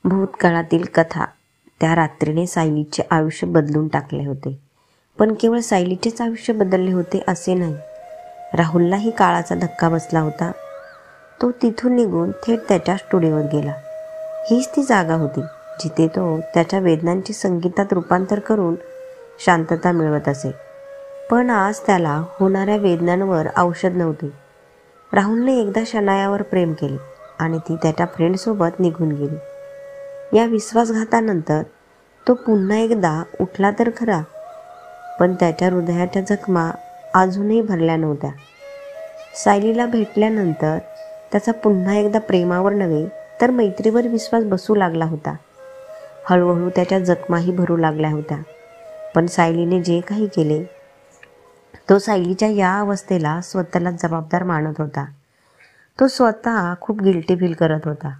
भूतकाळातील कथा. त्या रात्रीने सायलीचे आयुष्य बदलून टाकले होते. पण केवळ सायलीचेच आयुष्य बदलले होते असे नाही. राहुललाही काळाचा धक्का बसला होता. तो तिथून निघून थेट त्याच्या स्टुडिओत गेला. हीच ती जागा होती जिथे तो त्याच्या वेदनांचे संगीतात रूपांतर करून शांतता मिळवत असे. पण आज त्याला होणाऱ्या वेदनांवर औषध नव्हते. राहुलने एकदा शनायावर प्रेम केले आणि ती त्याच्या फ्रेंडसोबत निघून गेली. या विश्वासघातानंतर तो पुन्हा एकदा उठला तर खरा, पण त्याच्या हृदयाच्या जखमा अजूनही भरल्या नव्हत्या. सायलीला भेटल्यानंतर त्याचा पुन्हा एकदा प्रेमावर नव्हे तर मैत्रीवर विश्वास बसू लागला होता. हळूहळू त्याच्या जखमाही भरू लागल्या होत्या. पण सायलीने जे काही केले तो सायलीच्या या अवस्थेला स्वतःला जबाबदार मानत होता. तो स्वतः खूप गिल्टी फील करत होता.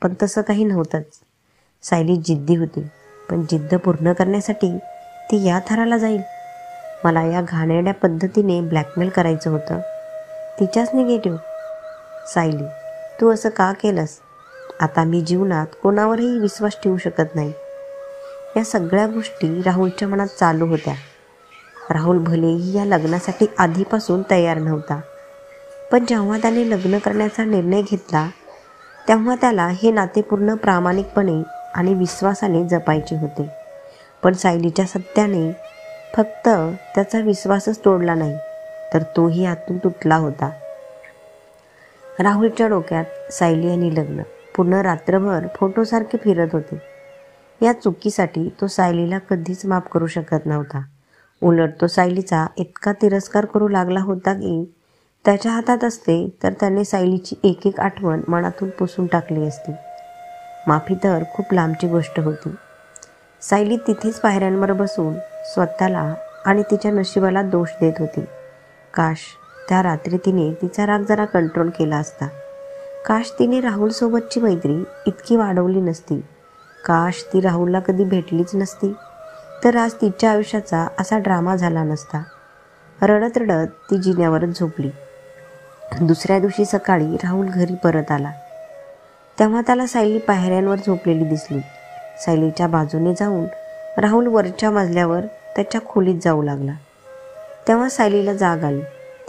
पण तसं काही नव्हतंच. सायली जिद्दी होती, पण जिद्द पूर्ण करण्यासाठी ती या थराला जाईल. मला या घाणेरड्या पद्धतीने ब्लॅकमेल करायचं होतं. तिच्याच निगेटिव्ह. सायली, तू असं का केलंस? आता मी जीवनात कोणावरही विश्वास ठेवू शकत नाही. या सगळ्या गोष्टी राहुलच्या मनात चालू होत्या. राहुल भलेही या लग्नासाठी आधीपासून तयार नव्हता, पण जेव्हा त्याने लग्न करण्याचा निर्णय घेतला तेव्हा त्याला हे नाते पूर्ण प्रामाणिकपणे आणि विश्वासाने जपायचे होते. पण सायलीच्या सत्याने फक्त त्याचा विश्वासच तोडला नाही, तर तोही आतून तुटला होता. राहुलच्या डोक्यात सायली आणि लग्न पूर्ण रात्रभर फोटोसारखे फिरत होते. या चुकीसाठी तो सायलीला कधीच माफ करू शकत नव्हता. उलट तो सायलीचा इतका तिरस्कार करू लागला होता की त्याच्या हातात असते तर त्याने सायलीची एक एक आठवण मनातून पुसून टाकली असती. माफी तर खूप लांबची गोष्ट होती. सायली तिथेच पायऱ्यांवर बसून स्वतःला आणि तिच्या नशिबाला दोष देत होती. काश त्या रात्री तिने तिचा राग जरा कंट्रोल केला असता. काश तिने राहुलसोबतची मैत्री इतकी वाढवली नसती. काश ती राहुलला कधी भेटलीच नसती, तर आज तिच्या आयुष्याचा असा ड्रामा झाला नसता. रडत रडत ती जिन्यावरच झोपली. दुसऱ्या दिवशी सकाळी राहुल घरी परत आला तेव्हा त्याला सायली पायऱ्यांवर झोपलेली दिसली. सायलीच्या बाजूने जाऊन राहुल वरच्या मजल्यावर त्याच्या खोलीत जाऊ लागला. तेव्हा सायलीला जाग आली.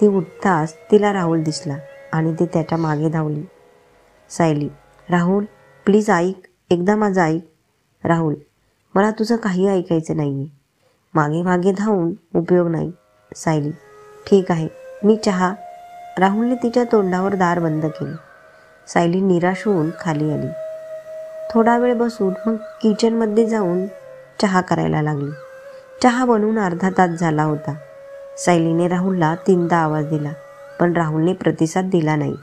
ती उठताच तिला राहुल दिसला आणि ती त्याच्या मागे धावली. सायली, राहुल प्लीज ऐक, एकदा माझं ऐक. राहुल, मला तुझं काही ऐकायचं नाही आहे. मागे मागे धावून उपयोग नाही. सायली, ठीक आहे, मी चहा. राहुलने तिच्या तोंडावर दार बंद केले. सायली निराश होऊन खाली आली. थोडा वेळ बसून मग किचनमध्ये जाऊन चहा करायला लागली. चहा बनवून अर्धा तास झाला होता. सायलीने राहुलला 3दा आवाज दिला, पण राहुलने प्रतिसाद दिला नाही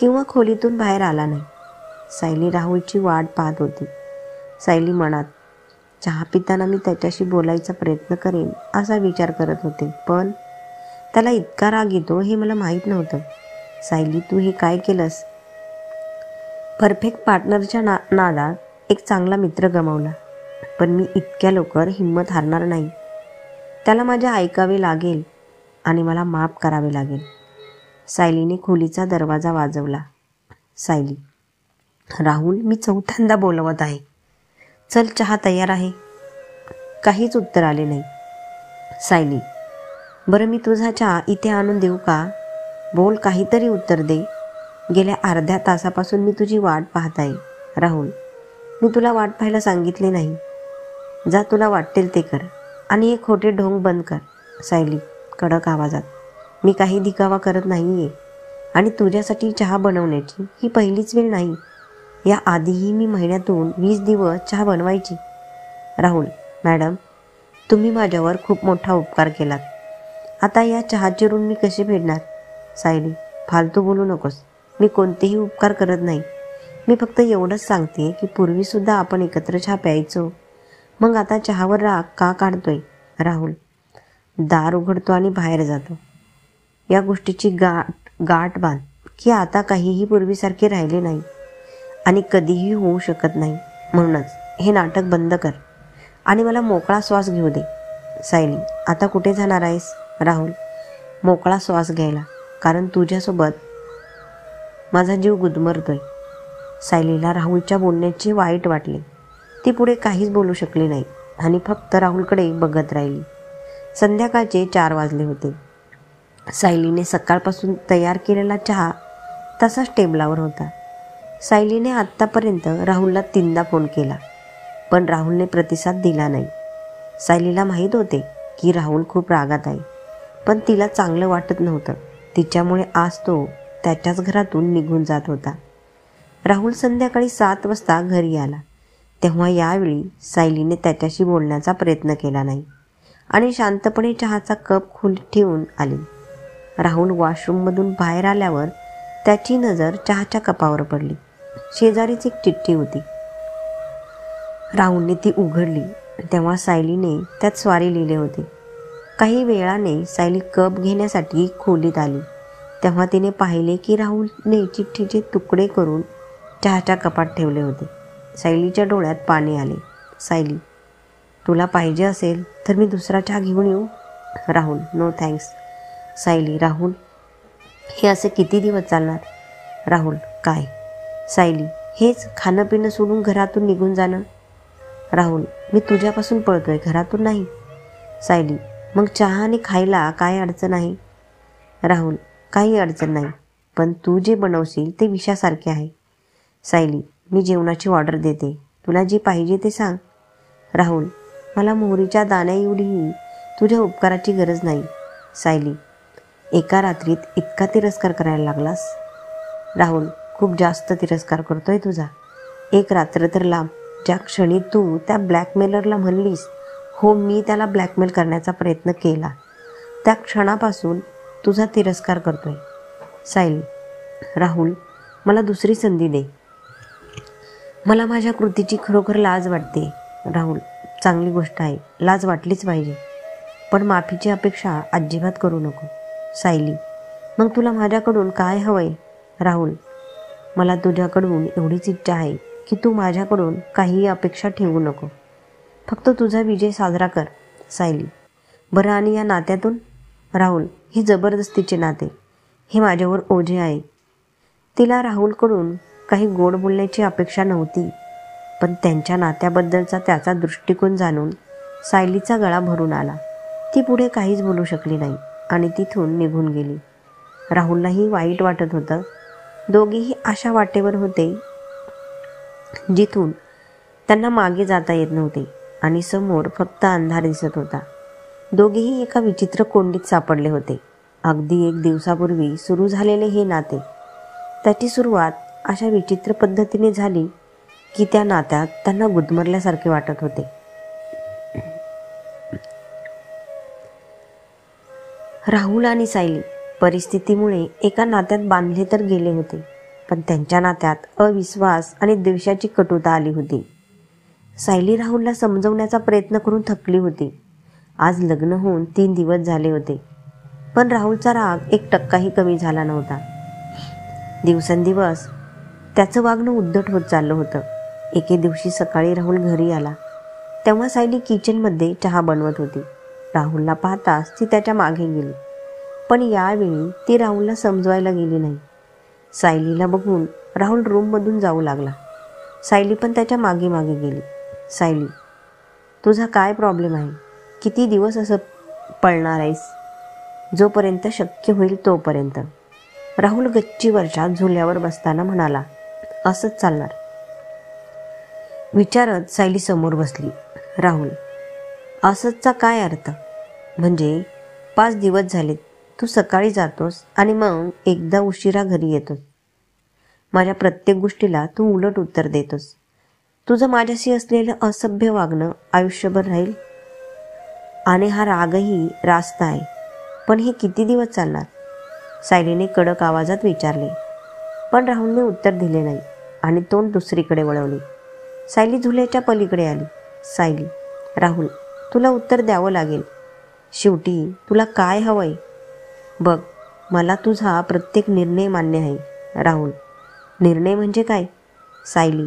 किंवा खोलीतून बाहेर आला नाही. सायली राहुलची वाट पाहत होती. सायली मनात, चहा पिताना मी त्याच्याशी बोलायचा प्रयत्न करेन असा विचार करत होते, पण त्याला इतका राग येतो हे मला माहीत नव्हतं. सायली, तू हे काय केलंस? परफेक्ट पार्टनरच्या नादात एक चांगला मित्र गमावला, पण मी इतक्या लवकर हिंमत हारणार नाही. त्याला माझे ऐकावे लागेल आणि मला माफ करावे लागेल. सायलीने खोलीचा दरवाजा वाजवला. सायली, राहुल, मी 4थ्यांदा बोलवत आहे. चल, चहा तयार आहे. काहीच उत्तर आले नाही. सायली, बरं मी तुझा चहा इथे आणून देऊ का? बोल, काहीतरी उत्तर दे. गेल्या अर्ध्या तासापासून मी तुझी वाट पाहत आहे. राहुल, मी तुला वाट पाहायला सांगितले नाही. जा, तुला वाटेल ते कर आणि हे खोटे ढोंग बंद कर. सायली कडक आवाजात, मी काही दिखावा करत नाही आहे आणि तुझ्यासाठी चहा बनवण्याची ही पहिलीच वेळ नाही. या आधीही मी महिन्यातून 20 दिवस चहा बनवायची. राहुल, मॅडम, तुम्ही माझ्यावर खूप मोठा उपकार केलात. आता या चहाचे ऋण मी कसे फेडणार? सायली, फालतू बोलू नकोस. मी कोणतेही उपकार करत नाही. मी फक्त एवढंच सांगते की पूर्वीसुद्धा आपण एकत्र चहा प्यायचो. मग आता चहावर राग का काढतोय? राहुल दार उघडतो आणि बाहेर जातो. या गोष्टीची गाठ बांध की आता काहीही पूर्वीसारखे राहिले नाही आणि कधीही होऊ शकत नाही. म्हणूनच हे नाटक बंद कर आणि मला मोकळा श्वास घेऊ दे. सायली, आता कुठे जाणार आहेस? राहुल, मोकळा श्वास घ्यायला, कारण तुझ्यासोबत माझा जीव गुदमरतोय. सायलीला राहुलच्या बोलण्याचे वाईट वाटले. ती पुढे काहीच बोलू शकली नाही आणि फक्त राहुलकडे बघत राहिली. संध्याकाळचे 4 वाजले होते. सायलीने सकाळपासून तयार केलेला चहा तसाच टेबलावर होता. सायलीने आत्तापर्यंत राहुलला 3दा फोन केला, पण राहुलने प्रतिसाद दिला नाही. सायलीला माहीत होते की राहुल खूप रागात आहे, पण तिला चांगलं वाटत नव्हतं. तिच्यामुळे आज तो त्याच्याच घरातून निघून जात होता. राहुल संध्याकाळी 7 वाजता घरी आला, तेव्हा यावेळी सायलीने त्याच्याशी बोलण्याचा प्रयत्न केला नाही आणि शांतपणे चहाचा कप खोलीत ठेवून आली. राहुल वॉशरूममधून बाहेर आल्यावर त्याची नजर चहाच्या कपावर पडली. शेजारीच एक चिठ्ठी होती. राहुलने ती उघडली तेव्हा सायलीने त्यात स्वारी लिहिले होते. काही वेळाने सायली कप घेण्यासाठी खोलीत आली, तेव्हा तिने पाहिले की राहुलने चिठ्ठीचे तुकडे करून चहाच्या कपात ठेवले होते. सायलीच्या डोळ्यात पाणी आले. सायली, तुला पाहिजे असेल तर मी दुसरा चहा घेऊन येऊ? Rahul, no thanks. सायली, राहुल, हे असे किती दिवस चालणार? राहुल, काय? सायली, हेच खाणं पिणं सोडून घरातून निघून जाणं? राहुल, मी तुझ्यापासून पळतोय, घरातून नाही. सायली, मग चहा आणि खायला काय अडचण आहे? राहुल, काही अडचण नाही, पण तू जे बनवशील ते विषासारखे आहे. सायली, मी जेवणाची ऑर्डर देते, तुला जे पाहिजे ते सांग. राहुल, मला मोहरीच्या दाण्या एवढीही तुझ्या उपकाराची गरज नाही. सायली, एका रात्रीत इतका तिरस्कार करायला लागलास? राहुल, खूप जास्त तिरस्कार करतोय तुझा. एक रात्र तर लांब, ज्या क्षणी तू त्या ब्लॅकमेलरला म्हणलीस हो मी त्याला ब्लॅकमेल करण्याचा प्रयत्न केला, त्या क्षणापासून तुझा तिरस्कार करतोय. सायली, राहुल, मला दुसरी संधी दे. मला माझ्या कृतीची खरोखर लाज वाटते. राहुल, चांगली गोष्ट आहे, लाज वाटलीच पाहिजे, पण माफीची अपेक्षा अजिबात करू नको. सायली, मग तुला माझ्याकडून काय हवंय? राहुल, मला तुझ्याकडून एवढीच इच्छा आहे की तू माझ्याकडून काहीही अपेक्षा ठेवू नको, फक्त तुझा विजय साजरा कर. सायली, बरं, आणि या नात्यातून? राहुल, हे जबरदस्तीचे नाते, हे माझ्यावर ओझे आहे. तिला राहुलकडून काही गोड बोलण्याची अपेक्षा नव्हती, पण त्यांच्या नात्याबद्दलचा त्याचा दृष्टिकोन जाणून सायलीचा गळा भरून आला. ती पुढे काहीच बोलू शकली नाही आणि तिथून निघून गेली. राहुललाही वाईट वाटत होतं. दोघेही अशा वाटेवर होते जिथून त्यांना मागे जाता येत नव्हते आणि समोर फक्त अंधार दिसत होता. दोघेही एका विचित्र कोंडीत सापडले होते. अगदी 1 दिवसापूर्वी सुरू झालेले हे नाते, त्याची सुरुवात अशा विचित्र पद्धतीने झाली की त्या नात्यात त्यांना गुदमरल्यासारखे वाटत होते. राहुल आणि सायली परिस्थितीमुळे एका नात्यात बांधले तर गेले होते, पण त्यांच्या नात्यात अविश्वास आणि द्वेषाची कटुता आली होती. सायली राहुलला समजवण्याचा प्रयत्न करून थकली होती. आज लग्न होऊन 3 दिवस झाले होते, पण राहुलचा राग 1% कमी झाला नव्हता. दिवसेंदिवस त्याचं वागणं उद्धट होत चाललं होतं. एके दिवशी सकाळी राहुल घरी आला तेव्हा सायली किचनमध्ये चहा बनवत होती. राहुलला पाहताच ती त्याच्या मागे गेली, पण यावेळी ती राहुलला समजवायला गेली नाही. सायलीला बघून राहुल रूममधून जाऊ लागला. सायली पण त्याच्या मागे मागे गेली. सायली, तुझा काय प्रॉब्लेम आहे? किती दिवस असं पळणार आहेस? जोपर्यंत शक्य होईल तोपर्यंत. राहुल गच्चीवरच्या झुल्यावर बसताना म्हणाला, असंच चालणार. विचारत सायली समोर बसली. राहुल, असंचचा काय अर्थ? म्हणजे 5 दिवस झालेत, तू सकाळी जातोस आणि मग एकदा उशिरा घरी येतोस. माझ्या प्रत्येक गोष्टीला तू उलट उत्तर देतोस. तुझं माझ्याशी असलेलं असभ्य वागणं आयुष्यभर राहील आणि हा रागही रास्त आहे, पण हे किती दिवस चालणार? सायलीने कडक आवाजात विचारले, पण राहुलने उत्तर दिले नाही आणि तोंड दुसरीकडे वळवले. सायली झुल्याच्या पलीकडे आली. सायली, राहुल, तुला उत्तर द्यावं लागेल. शेवटी तुला काय हवंय? बघ, मला तुझा प्रत्येक निर्णय मान्य आहे. राहुल, निर्णय म्हणजे काय? सायली,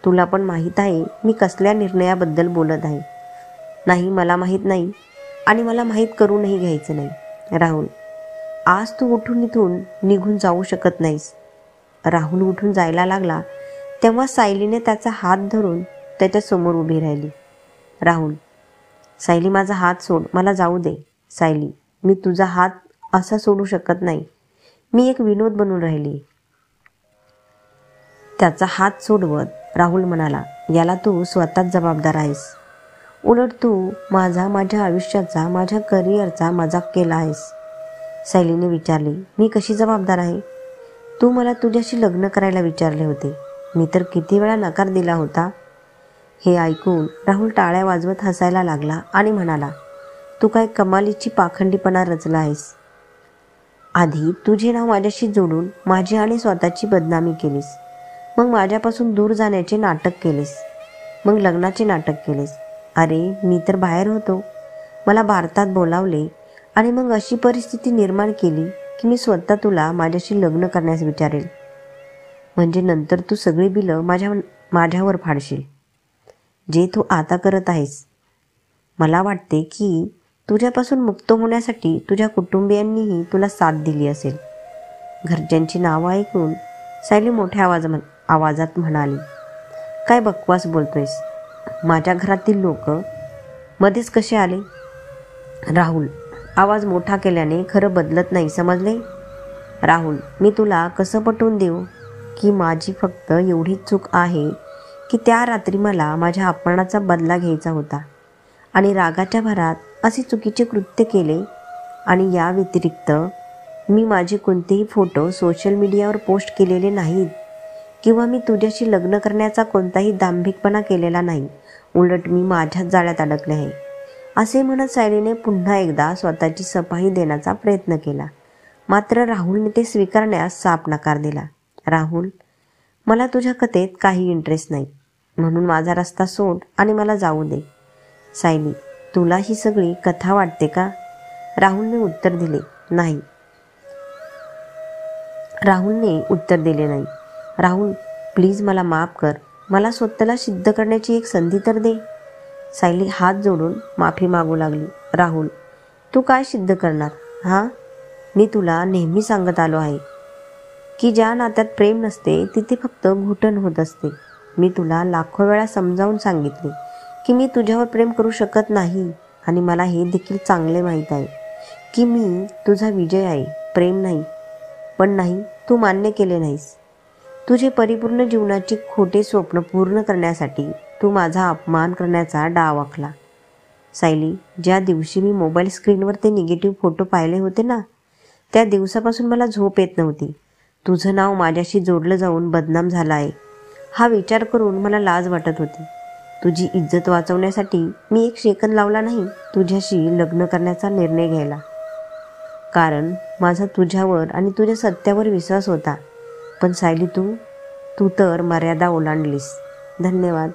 तुला पण माहीत आहे मी कसल्या निर्णयाबद्दल बोलत आहे. नाही, मला माहीत नाही आणि मला माहीत करूनही घ्यायचं नाही. राहुल, आज तू उठून इथून निघून जाऊ शकत नाहीस. राहुल उठून जायला लागला तेव्हा सायलीने त्याचा हात धरून त्याच्यासमोर उभी राहिली. राहुल, सायली माझा हात सोड, मला जाऊ दे. सायली, मी तुझा हात असा सोडू शकत नाही. मी एक विनोद बनून राहिली. त्याचा हात सोडवत राहुल म्हणाला, याला तू स्वतःच जबाबदार आहेस. उलट तू माझ्या आयुष्याचा, माझ्या करिअरचा मजाक केला आहेस. सायलीने विचारले, मी कशी जबाबदार आहे? तू मला तुझ्याशी लग्न करायला विचारले होते. मी तर किती वेळा नकार दिला होता. हे ऐकून राहुल टाळ्या वाजवत हसायला लागला आणि म्हणाला, तू काय कमालीची पाखंडीपणा रचला आहेस. आधी तुझे नाव माझ्याशी जोडून माझी आणि स्वतःची बदनामी केलीस. मग माझ्यापासून दूर जाण्याचे नाटक केलेस. मग लग्नाचे नाटक केलेस. अरे मी तर बाहेर होतो. मला भारतात बोलावले आणि मग अशी परिस्थिती निर्माण केली की मी स्वतः तुला माझ्याशी लग्न करण्यास विचारेल. म्हणजे नंतर तू सगळी बिलं माझ्यावर फाडशील, जे तू आता करत आहेस. मला वाटते की तुझ्यापासून मुक्त होण्यासाठी तुझ्या कुटुंबियांनीही तुला साथ दिली असेल. घरच्यांची नावं ऐकून सायली मोठ्या आवाजात म्हणाली, काय बकवास बोलतोयस? माझ्या घरातील लोक मध्येच कसे आले? राहुल, आवाज मोठा केल्याने खरं बदलत नाही, समजले? राहुल, मी तुला कसं पटवून देऊ की माझी फक्त एवढीच चूक आहे की त्या रात्री मला माझ्या अपमानाचा बदला घ्यायचा होता आणि रागाच्या भरात असे चुकीचे कृत्य केले. आणि या व्यतिरिक्त मी माझे कोणतेही फोटो सोशल मीडियावर पोस्ट केलेले नाहीत किंवा मी तुझ्याशी लग्न करण्याचा कोणताही दांभिकपणा केलेला नाही. उलट मी माझ्याच जाळ्यात अडकले आहे. असे म्हणत सायलीने पुन्हा एकदा स्वतःची सफाई देण्याचा प्रयत्न केला. मात्र राहुलने ते स्वीकारण्यास साफ नकार दिला. राहुल, मला तुझ्या कथेत काही इंटरेस्ट नाही, म्हणून माझा रस्ता सोड आणि मला जाऊ दे. सायली, तुला ही सगळी कथा वाटते का? राहुलने उत्तर दिले नाही. राहुल, प्लीज मला माफ कर. मला स्वतःला सिद्ध करण्याची एक संधी तर दे. सायली हात जोडून माफी मागू लागली. राहुल, तू काय सिद्ध करणार? हां, मी तुला नेहमी सांगत आलो आहे की ज्या नात्यात प्रेम नसते तिथे फक्त घुटण होत असते. मी तुला लाखो वेळा समजावून सांगितले की मी तुझ्यावर प्रेम करू शकत नाही आणि मला हे देखील चांगले माहीत आहे की मी तुझा विजय आहे, प्रेम नाही. पण नाही, तू मान्य केले नाहीस. तुझे परिपूर्ण जीवनाचे खोटे स्वप्न पूर्ण करण्यासाठी तू माझा अपमान करण्याचा डाव आखला. सायली, ज्या दिवशी मी मोबाईल स्क्रीनवर ते निगेटिव्ह फोटो पाहिले होते ना, त्या दिवसापासून मला झोप येत नव्हती. तुझं नाव माझ्याशी जोडलं जाऊन बदनाम झालं आहे हा विचार करून मला लाज वाटत होती. तुझी इज्जत वाचवण्यासाठी मी एक सेकंद लावला नाही तुझ्याशी लग्न करण्याचा निर्णय घ्यायला. कारण माझा तुझ्यावर आणि तुझ्या सत्यावर विश्वास होता. पण सायली, तू तर मर्यादा ओलांडलीस. धन्यवाद.